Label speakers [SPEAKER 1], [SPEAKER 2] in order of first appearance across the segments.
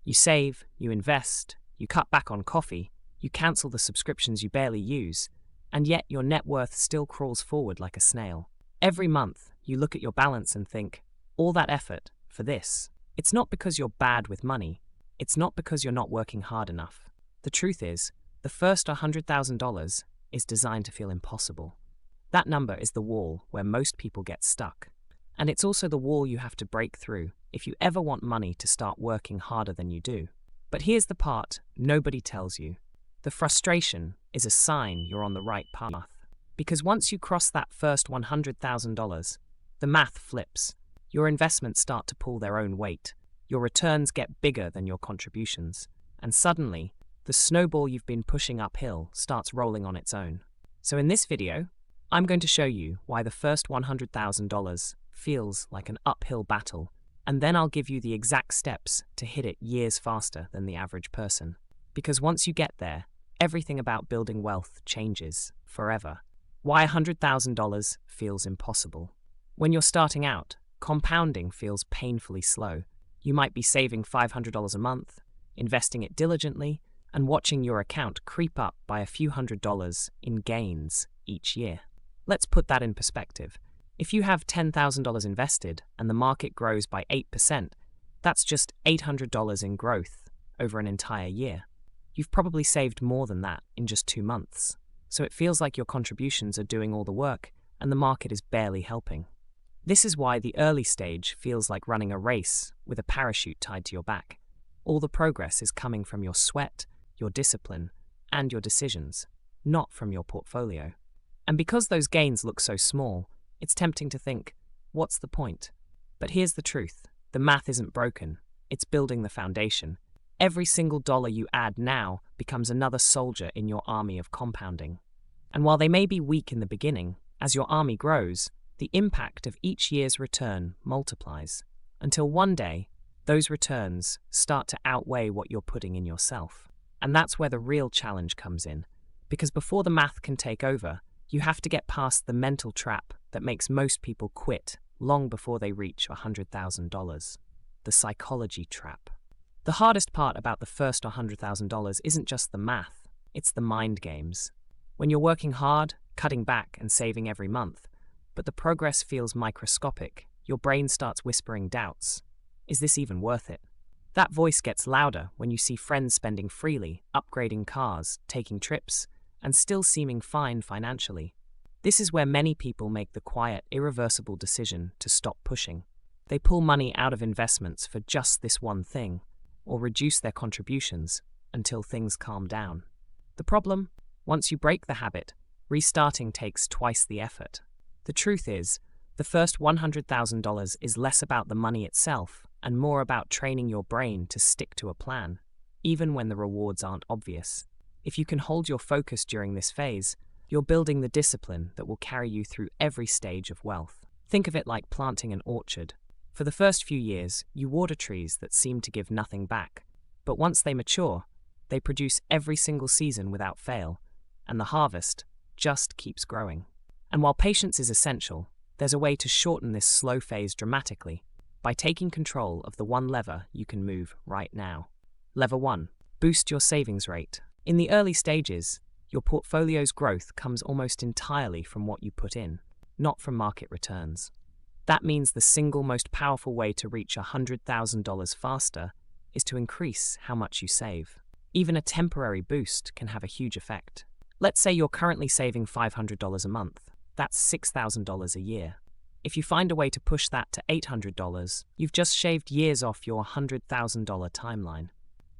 [SPEAKER 1] You save, you invest, you cut back on coffee, you cancel the subscriptions you barely use, and yet your net worth still crawls forward like a snail. Every month, you look at your balance and think, all that effort for this. It's not because you're bad with money. It's not because you're not working hard enough. The truth is, the first $100,000 is designed to feel impossible. That number is the wall where most people get stuck. And it's also the wall you have to break through if you ever want money to start working harder than you do. But here's the part nobody tells you. The frustration is a sign you're on the right path. Because once you cross that first $100,000, the math flips. Your investments start to pull their own weight. Your returns get bigger than your contributions. And suddenly, the snowball you've been pushing uphill starts rolling on its own. So in this video, I'm going to show you why the first $100,000 feels like an uphill battle, and then I'll give you the exact steps to hit it years faster than the average person. Because once you get there, everything about building wealth changes forever. Why $100,000 feels impossible. When you're starting out, compounding feels painfully slow. You might be saving $500 a month, investing it diligently, and watching your account creep up by a few $100s in gains each year. Let's put that in perspective. If you have $10,000 invested and the market grows by 8%, that's just $800 in growth over an entire year. You've probably saved more than that in just 2 months. So it feels like your contributions are doing all the work and the market is barely helping. This is why the early stage feels like running a race with a parachute tied to your back. All the progress is coming from your sweat, your discipline, and your decisions, not from your portfolio. And because those gains look so small, it's tempting to think, what's the point? But here's the truth. The math isn't broken. It's building the foundation. Every single dollar you add now becomes another soldier in your army of compounding. And while they may be weak in the beginning, as your army grows, the impact of each year's return multiplies, until one day, those returns start to outweigh what you're putting in yourself. And that's where the real challenge comes in, because before the math can take over, you have to get past the mental trap that makes most people quit long before they reach $100,000, the psychology trap. The hardest part about the first $100,000 isn't just the math, it's the mind games. When you're working hard, cutting back and saving every month, but the progress feels microscopic, your brain starts whispering doubts. Is this even worth it? That voice gets louder when you see friends spending freely, upgrading cars, taking trips, and still seeming fine financially. This is where many people make the quiet, irreversible decision to stop pushing. They pull money out of investments for just this one thing, or reduce their contributions until things calm down. The problem? Once you break the habit, restarting takes twice the effort. The truth is, the first $100,000 is less about the money itself and more about training your brain to stick to a plan, even when the rewards aren't obvious. If you can hold your focus during this phase, you're building the discipline that will carry you through every stage of wealth. Think of it like planting an orchard. For the first few years, you water trees that seem to give nothing back. But once they mature, they produce every single season without fail, and the harvest just keeps growing. And while patience is essential, there's a way to shorten this slow phase dramatically by taking control of the one lever you can move right now. Lever 1. Boost your savings rate. In the early stages, your portfolio's growth comes almost entirely from what you put in, not from market returns. That means the single most powerful way to reach $100,000 faster is to increase how much you save. Even a temporary boost can have a huge effect. Let's say you're currently saving $500 a month. That's $6,000 a year. If you find a way to push that to $800, you've just shaved years off your $100,000 timeline.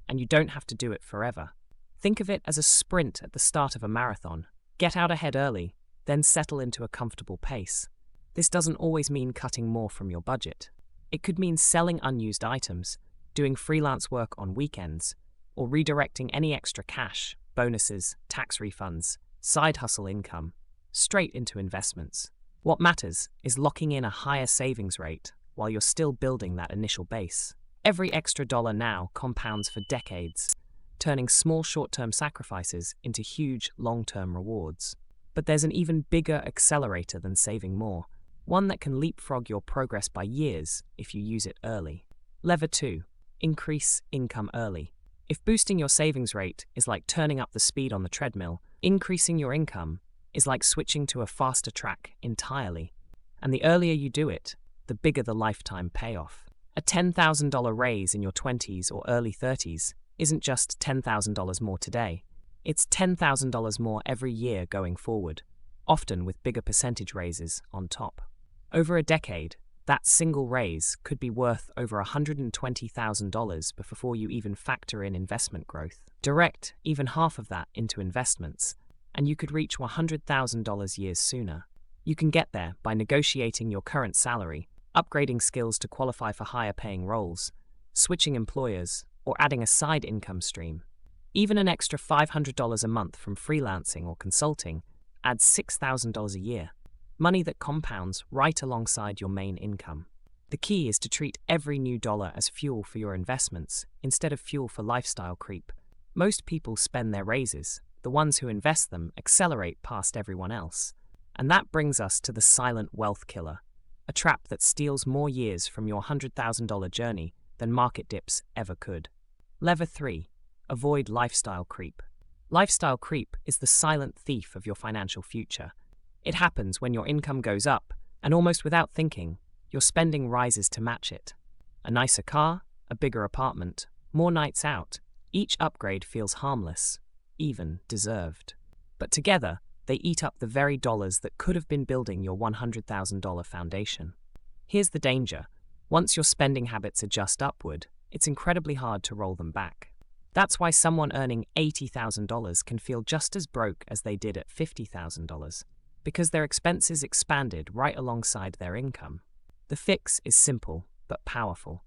[SPEAKER 1] And you don't have to do it forever. Think of it as a sprint at the start of a marathon. Get out ahead early, then settle into a comfortable pace. This doesn't always mean cutting more from your budget. It could mean selling unused items, doing freelance work on weekends, or redirecting any extra cash, bonuses, tax refunds, side hustle income, straight into investments. What matters is locking in a higher savings rate while you're still building that initial base. Every extra dollar now compounds for decades, turning small short-term sacrifices into huge long-term rewards. But there's an even bigger accelerator than saving more, one that can leapfrog your progress by years if you use it early. Lever 2. increase income early. If boosting your savings rate is like turning up the speed on the treadmill, increasing your income is like switching to a faster track entirely. And the earlier you do it, the bigger the lifetime payoff. A $10,000 raise in your 20s or early 30s isn't just $10,000 more today. It's $10,000 more every year going forward, often with bigger percentage raises on top. Over a decade, that single raise could be worth over $120,000 before you even factor in investment growth. Direct even half of that into investments, and you could reach $100,000 years sooner. You can get there by negotiating your current salary, upgrading skills to qualify for higher paying roles, switching employers, or adding a side income stream. Even an extra $500 a month from freelancing or consulting adds $6,000 a year, money that compounds right alongside your main income. The key is to treat every new dollar as fuel for your investments instead of fuel for lifestyle creep. Most people spend their raises. The ones who invest them accelerate past everyone else. And that brings us to the silent wealth killer, a trap that steals more years from your $100,000 journey than market dips ever could. Lever 3. Avoid lifestyle creep. Lifestyle creep is the silent thief of your financial future. It happens when your income goes up, and almost without thinking, your spending rises to match it. A nicer car, a bigger apartment, more nights out. Each upgrade feels harmless, even deserved. But together, they eat up the very dollars that could have been building your $100,000 foundation. Here's the danger. Once your spending habits adjust upward, it's incredibly hard to roll them back. That's why someone earning $80,000 can feel just as broke as they did at $50,000, because their expenses expanded right alongside their income. The fix is simple but powerful.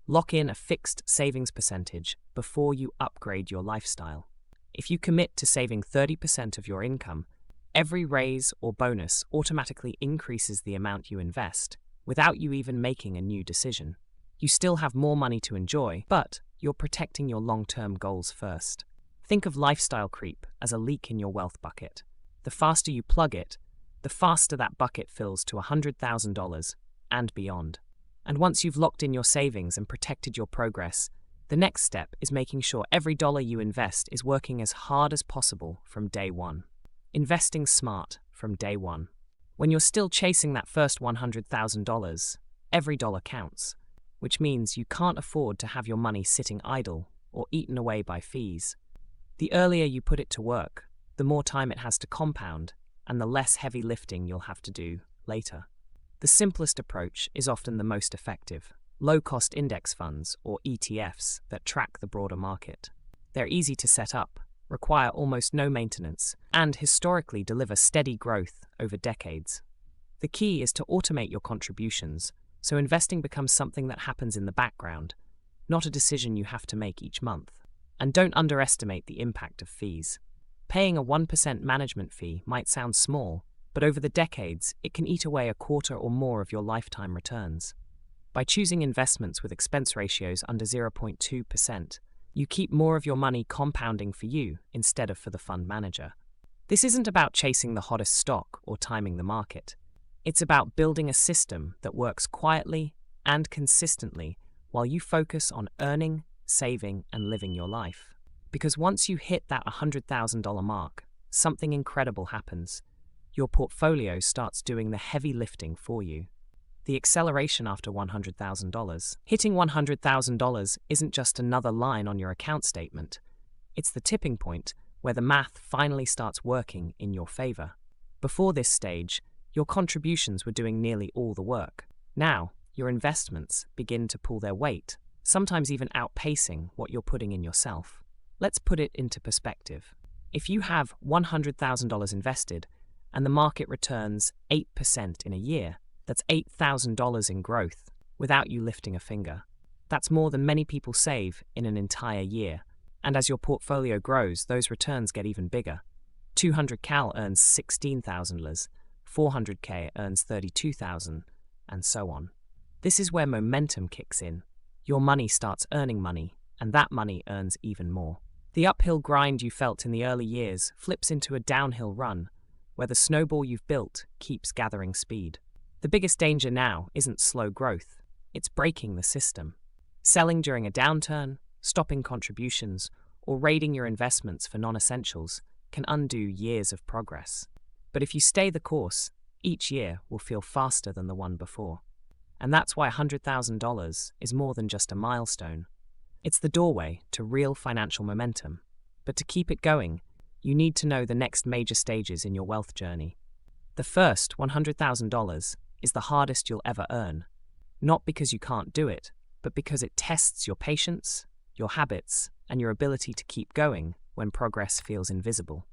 [SPEAKER 1] Lock in a fixed savings percentage before you upgrade your lifestyle. If you commit to saving 30% of your income, every raise or bonus automatically increases the amount you invest without you even making a new decision. You still have more money to enjoy, but you're protecting your long-term goals first. Think of lifestyle creep as a leak in your wealth bucket. The faster you plug it, the faster that bucket fills to $100,000 and beyond. And once you've locked in your savings and protected your progress, the next step is making sure every dollar you invest is working as hard as possible from day one. Investing smart from day one. When you're still chasing that first $100,000, every dollar counts, which means you can't afford to have your money sitting idle or eaten away by fees. The earlier you put it to work, the more time it has to compound, and the less heavy lifting you'll have to do later. The simplest approach is often the most effective. Low-cost index funds, or ETFs, that track the broader market. They're easy to set up, require almost no maintenance, and historically deliver steady growth over decades. The key is to automate your contributions, so investing becomes something that happens in the background, not a decision you have to make each month. And don't underestimate the impact of fees. Paying a 1% management fee might sound small, but over the decades, it can eat away a quarter or more of your lifetime returns. By choosing investments with expense ratios under 0.2%, you keep more of your money compounding for you instead of for the fund manager. This isn't about chasing the hottest stock or timing the market. It's about building a system that works quietly and consistently while you focus on earning, saving, and living your life. Because once you hit that $100,000 mark, something incredible happens. Your portfolio starts doing the heavy lifting for you. The acceleration after $100,000. Hitting $100,000 isn't just another line on your account statement. It's the tipping point where the math finally starts working in your favor. Before this stage, your contributions were doing nearly all the work. Now, your investments begin to pull their weight, sometimes even outpacing what you're putting in yourself. Let's put it into perspective. If you have $100,000 invested and the market returns 8% in a year, that's $8,000 in growth without you lifting a finger. That's more than many people save in an entire year. And as your portfolio grows, those returns get even bigger. 200 cal earns $16,000, 400k earns $32,000, and so on. This is where momentum kicks in. Your money starts earning money, and that money earns even more. The uphill grind you felt in the early years flips into a downhill run, where the snowball you've built keeps gathering speed. The biggest danger now isn't slow growth, it's breaking the system. Selling during a downturn, stopping contributions, or raiding your investments for non-essentials can undo years of progress. But if you stay the course, each year will feel faster than the one before. And that's why $100,000 is more than just a milestone. It's the doorway to real financial momentum. But to keep it going, you need to know the next major stages in your wealth journey. The first, $100,000, is the hardest you'll ever earn. Not because you can't do it, but because it tests your patience, your habits, and your ability to keep going when progress feels invisible.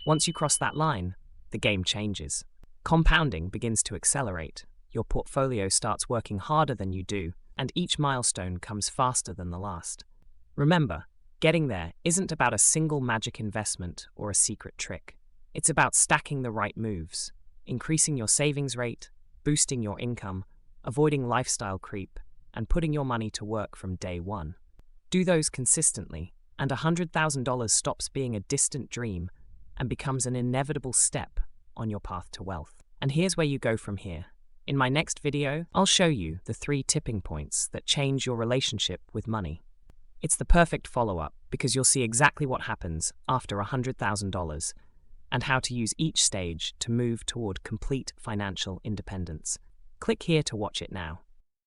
[SPEAKER 1] Once you cross that line, the game changes. Compounding begins to accelerate. Your portfolio starts working harder than you do, and each milestone comes faster than the last. Remember, getting there isn't about a single magic investment or a secret trick. It's about stacking the right moves, increasing your savings rate, boosting your income, avoiding lifestyle creep, and putting your money to work from day one. Do those consistently, and $100,000 stops being a distant dream and becomes an inevitable step on your path to wealth. And here's where you go from here. In my next video, I'll show you the 3 tipping points that change your relationship with money. It's the perfect follow-up because you'll see exactly what happens after $100,000 and how to use each stage to move toward complete financial independence. Click here to watch it now.